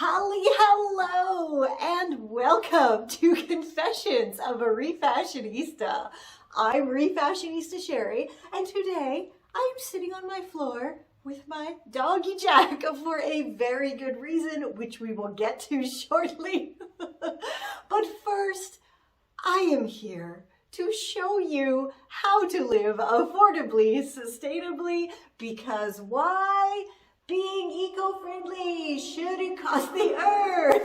Hello and welcome to Confessions of a Refashionista. I'm Refashionista Sherry, and today I am sitting on my floor with my doggy Jack for a very good reason, which we will get to shortly. But first, I am here to show you how to live affordably, sustainably, because why? Being eco-friendly shouldn't cost the earth.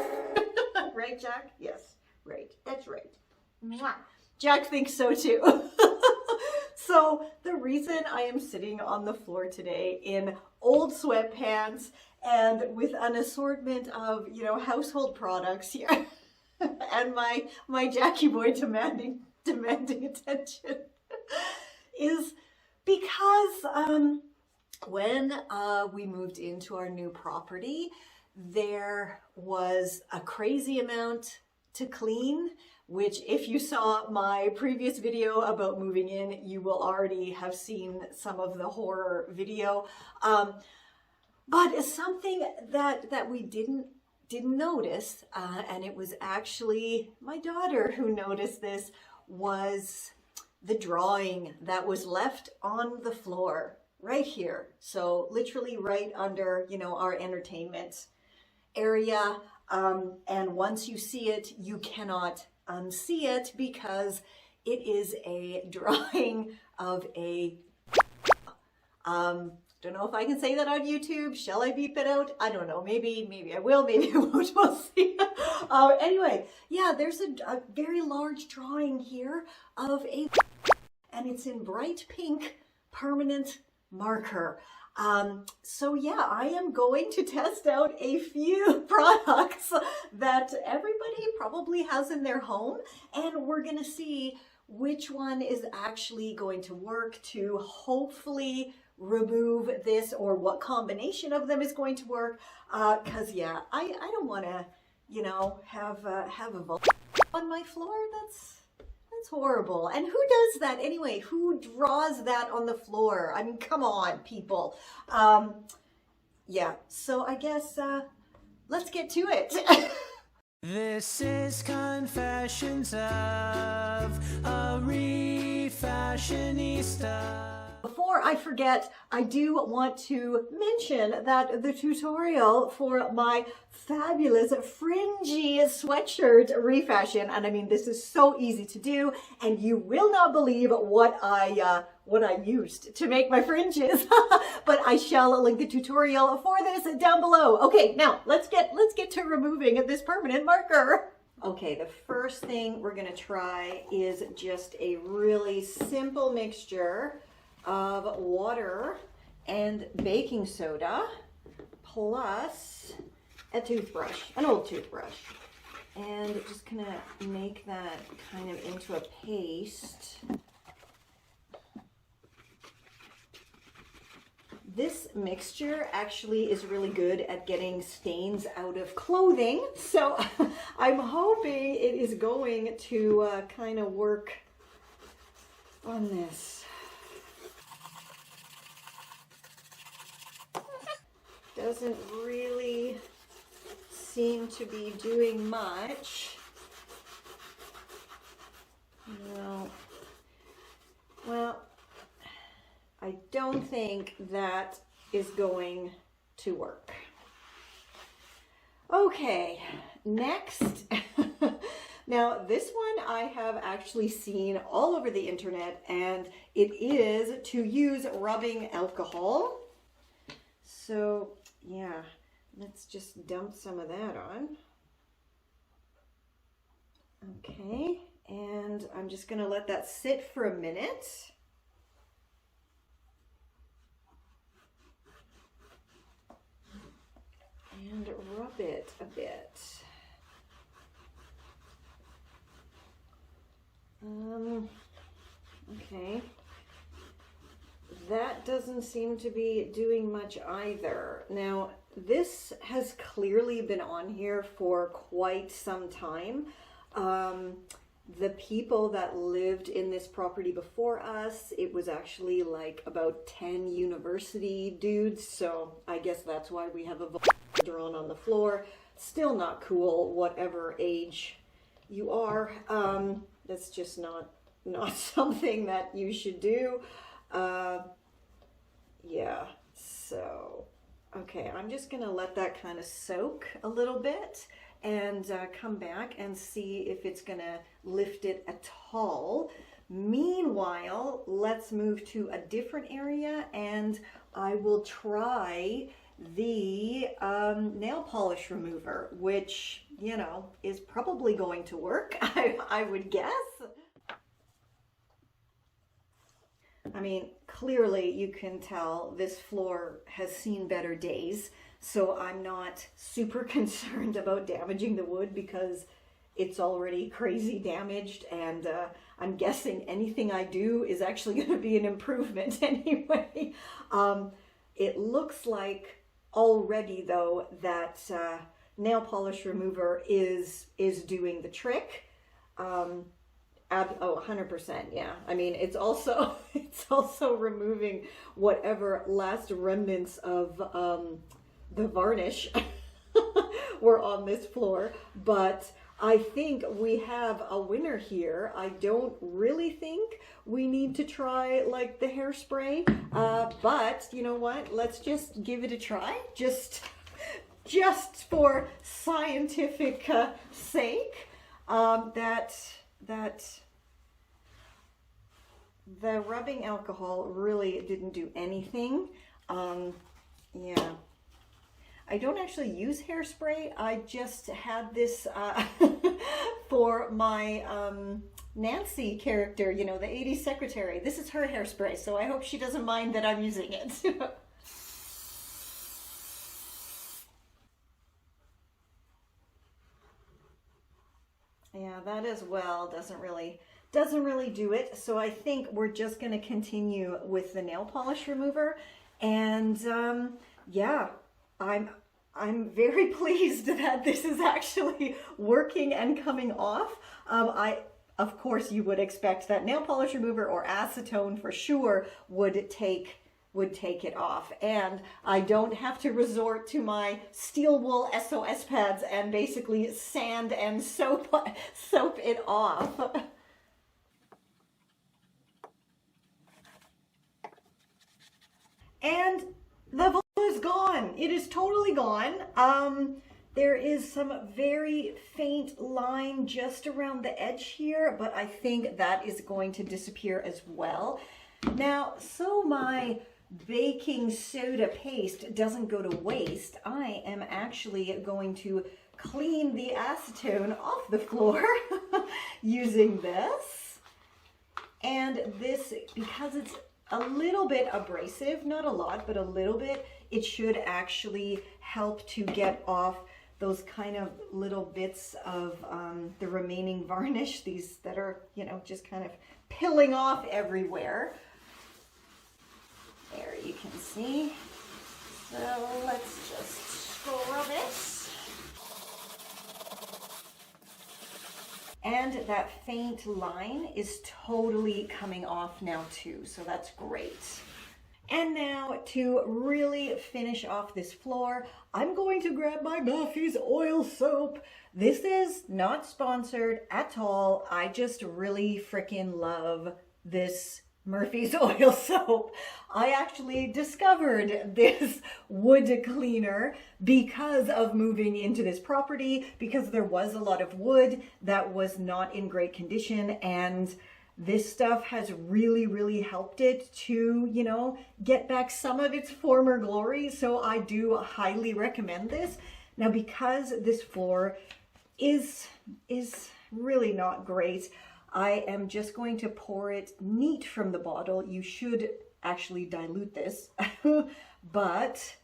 Right, Jack? Yes, right. That's right. Mwah. Jack thinks so too. So the reason I am sitting on the floor today in old sweatpants and with an assortment of, household products here and my Jackie boy demanding attention is because when we moved into our new property, there was a crazy amount to clean, which if you saw my previous video about moving in, you will already have seen some of the horror video. But something that we didn't notice, and it was actually my daughter who noticed this, was the drawing that was left on the floor. Right here. So literally right under, our entertainment area. And once you see it, you cannot unsee it because it is a drawing of a, don't know if I can say that on YouTube. Shall I beep it out? I don't know. Maybe I will, maybe I won't. We'll see. Anyway, yeah, there's a very large drawing here of and it's in bright pink permanent marker. So yeah, I am going to test out a few products that everybody probably has in their home, and we're going to see which one is actually going to work to hopefully remove this, or what combination of them is going to work. Cause yeah, I don't want to, have a vote on my floor. That's horrible. And who does that anyway? Who draws that on the floor? I mean, come on, people. Yeah, so I guess let's get to it. This is Confessions of a Refashionista. Before I forget, I do want to mention that the tutorial for my fabulous fringy sweatshirt refashion, and I mean, this is so easy to do, and you will not believe what I used to make my fringes. But I shall link the tutorial for this down below. Okay, now let's get to removing this permanent marker. Okay, the first thing we're gonna try is just a really simple mixture of water and baking soda plus a toothbrush, an old toothbrush, and just gonna make that kind of into a paste. This mixture actually is really good at getting stains out of clothing, so I'm hoping it is going to kind of work on this. Doesn't really seem to be doing much. No. Well, I don't think that is going to work. Okay, next. Now, this one I have actually seen all over the internet, and it is to use rubbing alcohol. So, yeah, let's just dump some of that on. Okay, and I'm just going to let that sit for a minute. And rub it a bit. Okay. That doesn't seem to be doing much either. Now, this has clearly been on here for quite some time. The people that lived in this property before us, it was actually like about 10 university dudes, so I guess that's why we have a drawn on the floor. Still not cool, whatever age you are. That's just not something that you should do. Yeah, so, okay, I'm just gonna let that kind of soak a little bit and come back and see if it's gonna lift it at all. Meanwhile, let's move to a different area and I will try the nail polish remover, which, you know, is probably going to work, I would guess. I mean, clearly you can tell this floor has seen better days, so I'm not super concerned about damaging the wood because it's already crazy damaged, and I'm guessing anything I do is actually going to be an improvement anyway. It looks like already though that nail polish remover is doing the trick. Oh, 100%, yeah. I mean, it's also removing whatever last remnants of the varnish were on this floor, but I think we have a winner here. I don't really think we need to try like the hairspray, but you know what? Let's just give it a try, just for scientific sake. That the rubbing alcohol really didn't do anything. Yeah. I don't actually use hairspray. I just had this for my Nancy character, you know, the 80s secretary. This is her hairspray, so I hope she doesn't mind that I'm using it. Yeah, that as well doesn't really do it. So I think we're just going to continue with the nail polish remover, and yeah, I'm very pleased that this is actually working and coming off. Of course, you would expect that nail polish remover or acetone for sure would take it off, and I don't have to resort to my steel wool SOS pads and basically sand and soap it off. And the volleyball is gone. It is totally gone. There is some very faint line just around the edge here, but I think that is going to disappear as well. Now, so my baking soda paste doesn't go to waste, I am actually going to clean the acetone off the floor using this. And this, because it's a little bit abrasive, not a lot, but a little bit, it should actually help to get off those kind of little bits of the remaining varnish, these that are, you know, just kind of pilling off everywhere. There you can see. So let's just scrub it. And that faint line is totally coming off now too, so that's great. And now to really finish off this floor, I'm going to grab my Murphy's oil soap. This is not sponsored at all. I just really freaking love this Murphy's oil soap. I actually discovered this wood cleaner because of moving into this property, because there was a lot of wood that was not in great condition, and this stuff has really helped it to, you know, get back some of its former glory. So I do highly recommend this. Now, because this floor is really not great, I am just going to pour it neat from the bottle. You should actually dilute this, but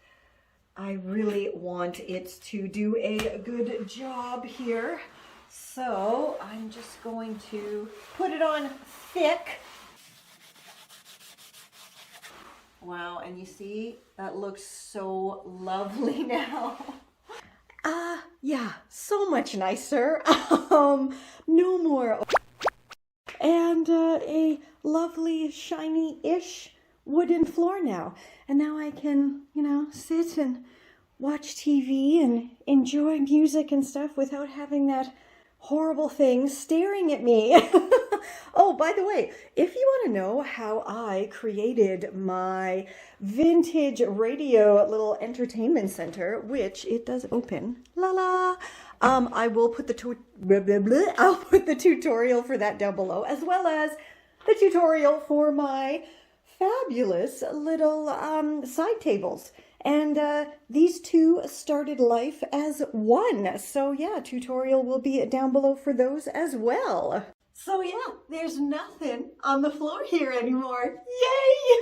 I really want it to do a good job here. So I'm just going to put it on thick. Wow, and you see, that looks so lovely now. Yeah, so much nicer. No more. And a lovely shiny-ish wooden floor now. And now I can, you know, sit and watch TV and enjoy music and stuff without having that horrible thing staring at me. Oh, by the way, if you want to know how I created my vintage radio little entertainment center, which it does open, la la, I will put the I'll put the tutorial for that down below, as well as the tutorial for my fabulous little side tables. And these two started life as one. So yeah, tutorial will be down below for those as well. So yeah, there's nothing on the floor here anymore. Yay!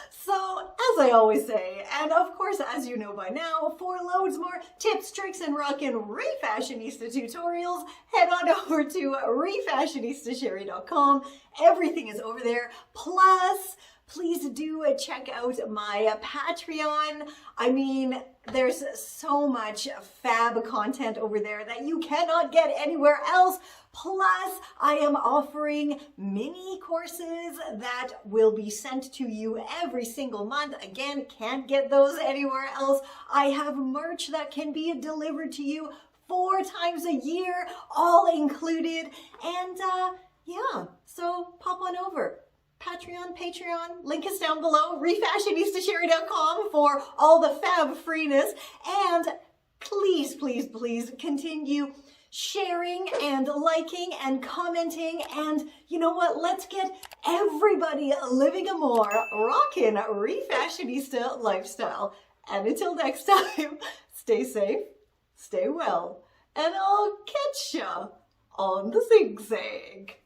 So, as I always say, and of course, as you know by now, for loads more tips, tricks, and rockin' Refashionista tutorials, head on over to refashionistasherry.com. Everything is over there. Plus, please do check out my Patreon. I mean, there's so much fab content over there that you cannot get anywhere else. Plus, I am offering mini courses that will be sent to you every single month. Again, can't get those anywhere else. I have merch that can be delivered to you 4 times a year, all included. And yeah, so pop on over. Patreon, link is down below, refashionistasherry.com for all the fab freeness. And please, please, please continue sharing and liking and commenting. And you know what? Let's get everybody living a more rockin' refashionista lifestyle. And until next time, stay safe, stay well, and I'll catch ya on the zigzag.